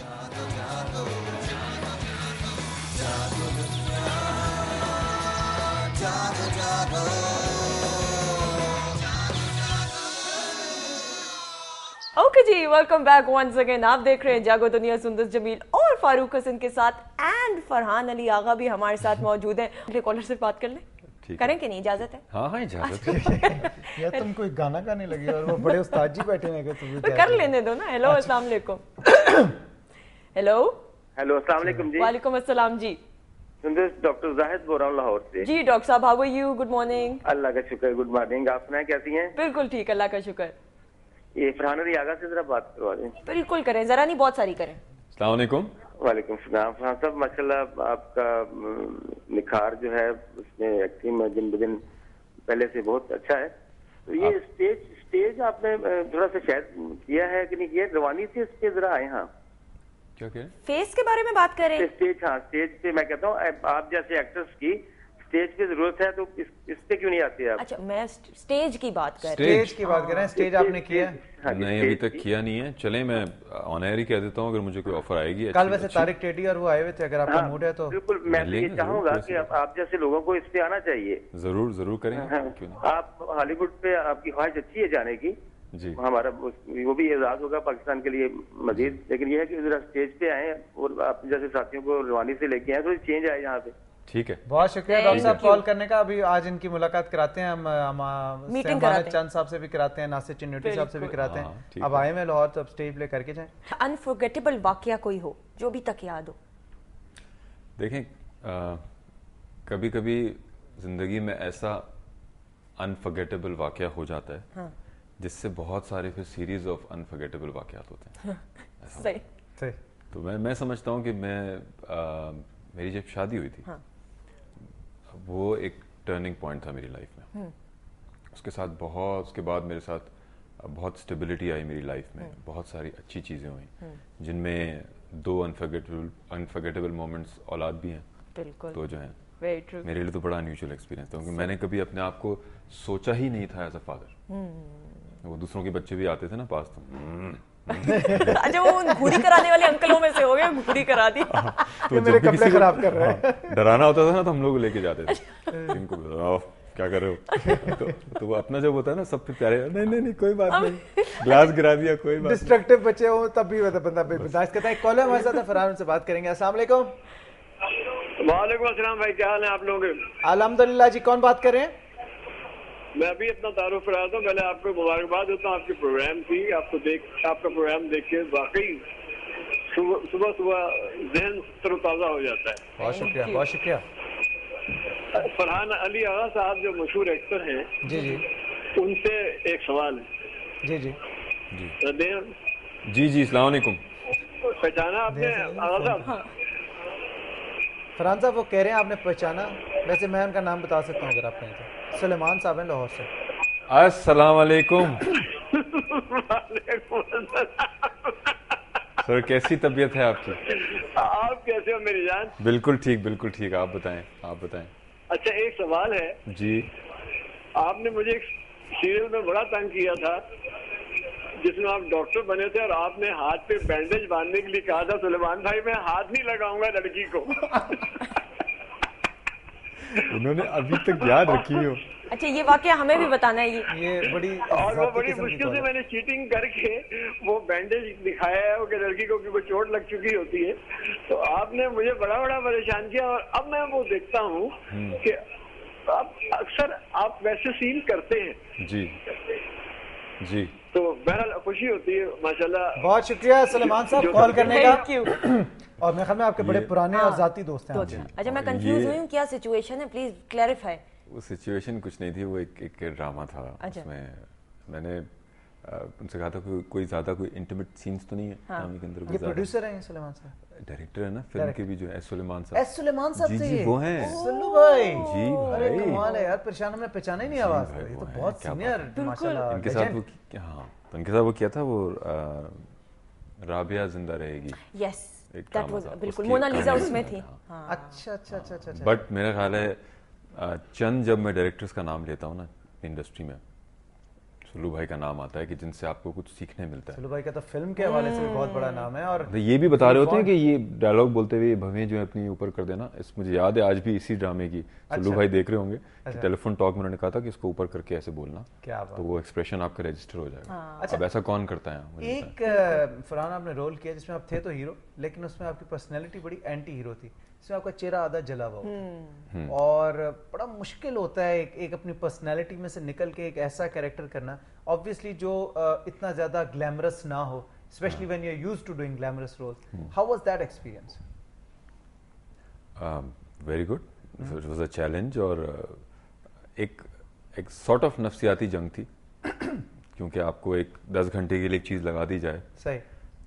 Okay जी, welcome back once again. आप देख रहे हैं जागो दुनिया। सुंदर जमील और फारूक हसन के साथ एंड फरहान अली आगा भी हमारे साथ मौजूद हैं। अगले कॉलर से बात कर लें, करें कि नहीं? इजाजत है? हाँ इजाजत है। यार तुम कोई गाना गाने लगी और वो बड़े उस्ताद जी बैठे हैं, तो कर लेने दो ना। हेलो, अस्सलाम वालेकुम। हेलो अस्सलाम वालेकुम जी। वालेकुम अस्सलाम जी। डॉक्टर जाहिद बोल रहा हूँ लाहौर से। जी डॉक्टर साहब, how are you? Good morning. Allah का शुक्र, गुड मॉर्निंग। आप सुनाएं कैसी हैं? बिल्कुल ठीक, अल्लाह का शुक्र। ये फरहान अली आगा से जरा बात करवा दें। बिल्कुल करें, जरा नहीं बहुत सारी करें। अस्सलाम वालेकुम। वालेकुम सलाम। फरहान साहब माशाल्लाह आपका निखार जो है उसमें एक्टिंग में दिन ब दिन पहले से बहुत अच्छा है। तो ये स्टेज आपने थोड़ा सा शायद किया है कि नहीं किया? रवानी से इस पे जरा आए। हाँ क्या कह रहे? फेस के बारे में बात करें। स्टेज, हाँ स्टेज पे मैं कहता हूँ आप जैसे एक्टर्स की स्टेज पे जरूरत है तो इस पे क्यों नहीं आते आप? अच्छा, मैं स्टेज की बात कर रही स्टेज की बात कर रहे हैं। स्टेज आपने किया है? हाँ जी, नहीं, अभी तक किया नहीं है। चले मैं ऑन एयर ही कह देता हूँ, अगर मुझे कोई ऑफर आएगी। कल वैसे तारिक टेडी और वो आए हुए थे, अगर आपका मूड है तो बिल्कुल। मैं तो ये चाहूंगा कि आप जैसे लोगों को इस पे आना चाहिए। जरूर जरूर करेंगे। हाँ, क्यों नहीं? आप हॉलीवुड पे आपकी ख्वाहिश अच्छी है जाने की जी। हमारा वो भी एजाज होगा पाकिस्तान के लिए मजीद। लेकिन ये है कि जरा स्टेज पे आए और आप जैसे साथियों को रवानी से लेके आए, थोड़ी चेंज आए यहाँ पे। ठीक है, बहुत शुक्रिया डॉक्टर साहब कॉल करने का। अभी आज इनकी मुलाकात कराते हैं हम मीटिंग कराते हैं। चंद साहब से भी कराते हैं, नासिर चिन्नूटी साहब से भी कराते हाँ, हैं। अब आए मैं लाहौर तो अब स्टेज प्ले करके जाएं। अनफॉरगेटेबल वाकया कोई हो जो अभी तक याद हो? देखें, कभी कभी जिंदगी में ऐसा अनफॉरगेटेबल वाकया हो जाता है, हाँ, जिससे बहुत सारे फिर सीरीज ऑफ अनफॉरगेटेबल वाकयात होते हैं। सही। तो मैं समझता हूँ कि मेरी जब शादी हुई थी, हाँ, वो एक टर्निंग पॉइंट था मेरी लाइफ में। उसके बाद मेरे साथ बहुत स्टेबिलिटी आई मेरी लाइफ में। बहुत सारी अच्छी चीज़ें हुई, जिनमें 2 अनफॉरगेटेबल मोमेंट्स औलाद भी हैं। बिल्कुल। तो जो है Very true. मेरे लिए तो बड़ा अनयूजुअल एक्सपीरियंस था, क्योंकि मैंने कभी अपने आप को सोचा ही नहीं था एज अ फादर। वो दूसरों के बच्चे भी आते थे ना पास, तो अच्छा, वो घूरी कराने वाले अंकलों में से हो गए, घूरी करा दी। तो मेरे कपड़े खराब कर रहे हैं। डराना होता था ना, तो हम लोग लेके जाते थे इनको, क्या कर रहे हो? तो वो अपना जब होता है ना, सब पे प्यारे, नहीं कोई बात नहीं, ग्लास गिरा दिया, कोई बात। डिस्ट्रक्टिव बच्चे हो तब भी बंदा बर्दाश्त करता है। कॉलर हमारे साथ है, फरहान से बात करेंगे। अस्सलाम वालेकुम। वालेकुम अस्सलाम भाई, क्या हाल है आप लोग? अल्हम्दुलिल्लाह जी। कौन बात कर रहे हैं? मैं अभी अपना तारुफ करा था। पहले आपको मुबारकबाद देता हूँ, आपकी प्रोग्राम थी, आपका प्रोग्राम देख के वाकई सुबह जहन तरोताजा हो जाता है। बहुत शुक्रिया, बहुत शुक्रिया। फरहान अली आगा साहब जो मशहूर एक्टर हैं, जी जी, उनसे एक सवाल है। जी जी जी जी। अस्सलाम वालेकुम। पहचाना आपने आगा साहब? फरहान साहब वो कह रहे हैं आपने पहचाना। वैसे मैं उनका नाम बता सकता हूँ अगर आप कहें तो। सुलेमान साहब हैं लाहौर से। अस्सलाम वालेकुम। सर, कैसी तबीयत है आपकी? आप कैसे हो मेरी जान? बिल्कुल ठीक। आप बताएं। अच्छा, एक सवाल है जी। आपने मुझे एक सीरियल में बड़ा तंग किया था, जिसमें आप डॉक्टर बने थे और आपने हाथ पे बैंडेज बांधने के लिए कहा था, सुलेमान भाई मैं हाथ नहीं लगाऊंगा लड़की को। उन्होंने अभी तक याद रखी हो। अच्छा, ये वाकया हमें भी बताना है। ये बड़ी और वो बड़ी मुश्किल से मैंने चीटिंग करके वो बैंडेज दिखाया है कि लड़की को कि वो चोट लग चुकी होती है। तो आपने मुझे बड़ा परेशान किया। और अब मैं वो देखता हूँ कि आप अक्सर आप वैसे सीन करते हैं। जी। तो बहरहाल खुशी होती है माशाल्लाह। बहुत शुक्रिया सुलेमान साहब कॉल करने का। Thank you. और मेरे ख्याल में आपके बड़े पुराने और जाती दोस्त हैं। अच्छा, मैं कंफ्यूज हुई हूँ, क्या सिचुएशन है? Please clarify. वो सिचुएशन कुछ नहीं थी, वो एक ड्रामा था। अच्छा। उसमें मैंने उनसे कहा था कोई ज्यादा कोई इंटीमेट सीन्स तो नहीं है ड्रामे के अंदर। ये प्रोड्यूसर हैं सुलेमान साहब? डायरेक्टर है ना फिल्म के भी, जो एस सुलेमान साहब। एस सुलेमान साहब से जी वो हैं। सुल्लू भाई जी अरे भाई, कमाल है यार, परेशान हमने पहचाना ही नहीं आवाज। ये तो बहुत सीनियर माशाल्लाह। इनके साथ वो, हाँ, तो उनके साथ वो किया था, वो राबिया जिंदा रहेगी। यस, दैट वाज बिल्कुल मोनालिसा उसमें थी। अच्छा। बट मेरा ख्याल है चंद, जब मैं डायरेक्टर्स का नाम लेता हूँ ना इंडस्ट्री में, सुल्लू भाई का नाम आता है कि जिनसे आपको कुछ सीखने मिलता है। सुल्लू भाई का तो फिल्म के हवाले से भी बहुत बड़ा नाम है। और ये भी बता रहे होते हैं कि ये डायलॉग बोलते हुए भवें जो है अपनी ऊपर कर देना, इस मुझे याद है आज भी इसी ड्रामे की सुल्लू भाई देख रहे होंगे कि टेलीफोन टॉक में उन्होंने कहा था कि इसको ऊपर करके ऐसे बोलना, क्या बात। तो वो एक्सप्रेशन आपका रजिस्टर हो जाएगा। अब ऐसा कौन करता है? एक फरहान आपने रोल किया जिसमें आप थे तो हीरो, लेकिन उसमें आपकी पर्सनैलिटी बड़ी एंटी हीरो थी, इसमें आपका चेहरा आधा जला हुआ होता है और बड़ा मुश्किल होता है एक अपनी पर्सनैलिटी में से निकल के एक ऐसा कैरेक्टर करना, ऑब्वियसली जो इतना ज्यादा ग्लैमरस ना हो, specially when you are used to doing glamorous roles. How was that experience? Very good, it was a challenge और एक सॉर्ट ऑफ नफ्सियाती जंग थी क्योंकि आपको एक 10 घंटे के लिए एक चीज लगा दी जाए, सही,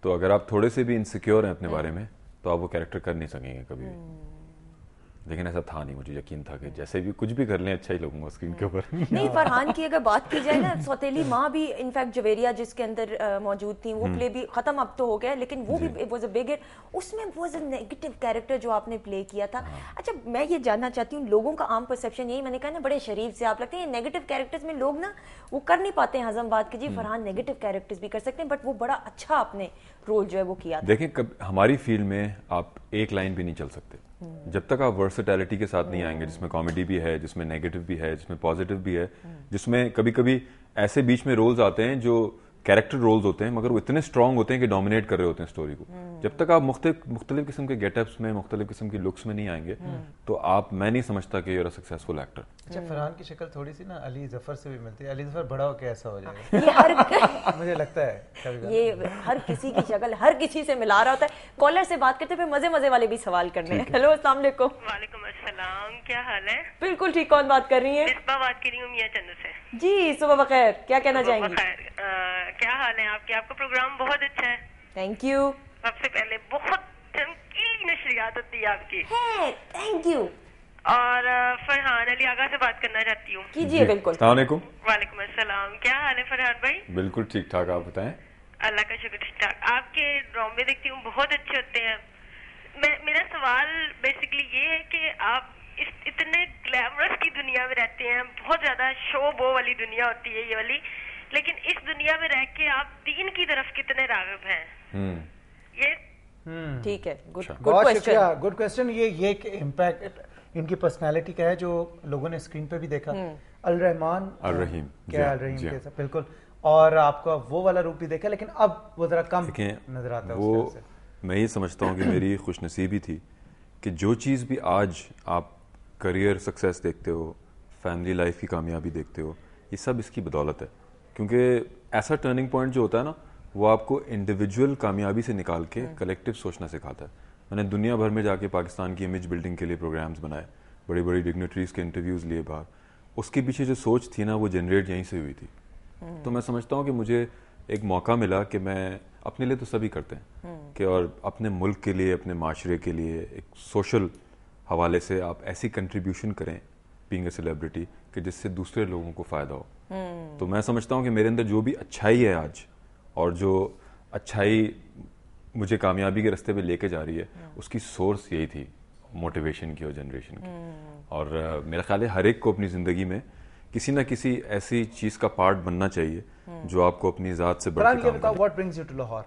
तो अगर आप थोड़े से भी इनसिक्योर हैं अपने बारे में तो आप वो कैरेक्टर कर नहीं सकेंगे कभी भी। लेकिन ऐसा था नहीं, मुझे यकीन था कि जैसे भी कुछ भी कर लें अच्छा ही लगूंगा स्क्रीन के ऊपर। नहीं, फरहान की अगर बात की जाए ना, सौतेली माँ भी इनफैक्ट जवेरिया जिसके अंदर मौजूद थी, वो प्ले भी खत्म अब तो हो गया, लेकिन वो भी it was a big hit. उसमें वाज अ नेगेटिव कैरेक्टर जो आपने प्ले किया था। अच्छा, मैं ये जानना चाहती हूँ, लोगों का आम परसेप्शन यही, मैंने कहा ना बड़े शरीफ से आप लगते हैं, नेगेटिव कैरेक्टर्स में लोग ना वो कर नहीं पाते हैं हजम बात की जी फरहान नेगेटिव कैरेक्टर्स भी कर सकते हैं, बट वो बड़ा अच्छा आपने रोल जो है वो किया था। देखें, हमारी फील्ड में आप एक लाइन भी नहीं चल सकते जब तक आप वर्सेटैलिटी के साथ नहीं आएंगे, जिसमें कॉमेडी भी है, जिसमें नेगेटिव भी है, जिसमें पॉजिटिव भी है, जिसमें कभी कभी ऐसे बीच में रोल्स आते हैं जो कैरेक्टर रोल्स होते हैं मगर वो इतने स्ट्रांग होते हैं कि डोमिनेट कर रहे होते हैं स्टोरी को। जब तक आप मुख्तलिफ किस्म के गेटअप्स में, मुख्तलिफ किस्म की लुक्स में नहीं आएंगे तो मैं नहीं समझता कि यूर अ सक्सेसफुल एक्टर। अच्छा, फरहान की शक्ल थोड़ी सी ना अली जफर से भी मिलती है। अली जफर बड़ा होकर ऐसा हो जाएगा मुझे लगता है कभी ये हर किसी की शक्ल हर किसी से मिला रहा होता है। कॉलर से बात करते हुए मजे वाले भी सवाल करने हैं। हेलो, अस्सलाम वालेकुम। वालेकुम अस्सलाम, क्या हाल है? बिल्कुल ठीक, कौन बात कर रही है? मिसबा बात कर रही हूँ मियां चंदू से। जी, सुबह बखैर, क्या कहना चाहेंगी? क्या हाल है आपके? आपका प्रोग्राम बहुत अच्छा है, थैंक यू। सबसे पहले बहुत चमकीली नशरियात होती है आपकी, थैंक यू। और फरहान अली आगा से बात करना चाहती हूँ। कीजिए। बिल्कुल। वालेकुम अस्सलाम, क्या हाल है फरहान भाई? बिल्कुल ठीक ठाक, आप बताएं। अल्लाह का शुक्र, ठीक ठाक। आपके ड्रामे देखती हूँ बहुत अच्छे होते हैं। मेरा सवाल बेसिकली ये है कि आप इतने ग्लैमरस की दुनिया में रहते हैं, बहुत ज्यादा शो बो वाली दुनिया होती है ये वाली, लेकिन इस दुनिया में रह के आप दीन की तरफ कितने राग़िब हैं? ये ठीक है, गुड क्वेश्चन, गुड क्वेश्चन। ये इम्पैक्ट इनकी पर्सनालिटी का है जो लोगों ने स्क्रीन पे भी देखा। अल-रहमान, अल-रहीम, क्या अल-रहीम कैसा, बिल्कुल, और आपका वो वाला रूप भी देखा, लेकिन अब वो जरा कम नजर आता है। वो मैं ये समझता हूँ कि मेरी खुशनसीबी थी कि जो चीज़ भी आज आप करियर सक्सेस देखते हो, फैमिली लाइफ की कामयाबी देखते हो, ये सब इसकी बदौलत है। क्योंकि ऐसा टर्निंग पॉइंट जो होता है ना, वो आपको इंडिविजुअल कामयाबी से निकाल के कलेक्टिव सोचना सिखाता है। मैंने दुनिया भर में जाके पाकिस्तान की इमेज बिल्डिंग के लिए प्रोग्राम्स बनाए, बड़ी बड़ी डिग्नेटरीज के इंटरव्यूज़ लिए बाहर। उसके पीछे जो सोच थी ना, वो जनरेट यहीं से हुई थी। तो मैं समझता हूँ कि मुझे एक मौका मिला कि मैं अपने लिए तो सभी करते हैं कि और अपने मुल्क के लिए, अपने माशरे के लिए एक सोशल हवाले से आप ऐसी कंट्रीब्यूशन करें बीइंग अ सेलिब्रिटी कि जिससे दूसरे लोगों को फ़ायदा हो। तो मैं समझता हूँ कि मेरे अंदर जो भी अच्छाई है आज, और जो अच्छाई मुझे कामयाबी के रास्ते पे लेके जा रही है, उसकी सोर्स यही थी, मोटिवेशन की और जनरेशन की। और मेरा ख्याल है हर एक को अपनी ज़िंदगी में किसी ना किसी ऐसी चीज़ का पार्ट बनना चाहिए जो आपको अपनी ज़ात से बढ़ के काम करे। What brings you to Lahore?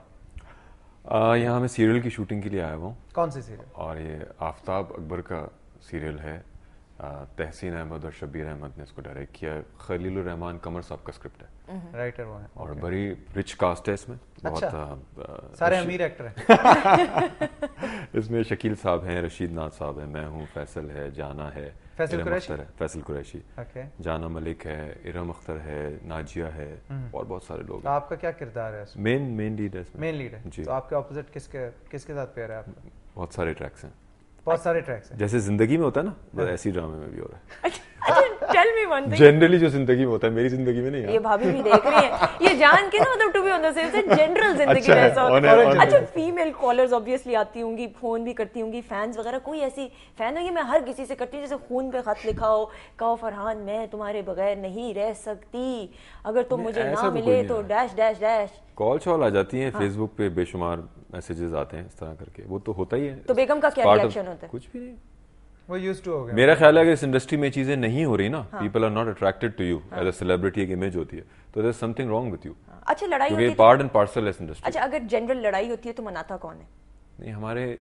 यहाँ मैं सीरियल की शूटिंग के लिए आया हुआ हूँ। कौन सी सीरियल? और ये आफ्ताब अकबर का सीरियल है। तहसीन अहमद और शब्बीर अहमद ने इसको डायरेक्ट किया। खलीलुर रहमान कमर साहब का स्क्रिप्ट है, राइटर वो है, और बड़ी रिच कास्ट है इसमें। अच्छा, बहुत सारे अमीर एक्टर हैं इसमें शकील साहब हैं, रशीद नाथ साहब हैं, मैं हूँ, फैसल है, जाना है, फैसल कुरैशी, जाना मलिक है, इरम अख्तर है, नाजिया है, और बहुत सारे लोग। आपका क्या किरदार है? मेन लीड है। मेन लीड है जी। तो आपके ऑपोजिट किसके साथ पेयर है आपका? बहुत सारे ट्रैक्स हैं, बहुत सारे ट्रैक्स हैं। जैसे जिंदगी में होता है ना, ऐसी ड्रामे में भी हो रहा है। Tell me one thing, generally जो जिंदगी में होता है, मेरी जिंदगी में नहीं। ये भाभी भी देख रही है, ये जान के ना, मतलब to be on the same side, general जिंदगी में ऐसा होता है। अच्छा, फीमेल कॉलर्स ऑब्वियसली आती होंगी, फोन भी करती होंगी, फैंस वगैरह, कोई ऐसी फैन हो? ये मैं हर किसी से करती हूँ, जैसे खून पे खत लिखा हो, कहो फरहान मैं तुम्हारे बगैर नहीं रह सकती, अगर तुम मुझे ना मिले तो डैश डैश डैश। कॉल शॉल आ जाती हैं, फेसबुक पे बेशुमार मैसेजेस आते हैं इस तरह करके, वो तो होता ही है। तो बेगम का क्या रिएक्शन होता है? कुछ भी नहीं, वो यूज्ड टू हो गया। मेरा ख्याल है कि इस इंडस्ट्री में चीजें नहीं हो रही ना, people are not attracted to you as a celebrity, एक इमेज होती है, तो there is something wrong with you. अच्छा लड़ाई होती है पार्ट एंड पार्सल इस इंडस्ट्री। अच्छा अगर जनरल लड़ाई होती है तो मनाता कौन है? नहीं हमारे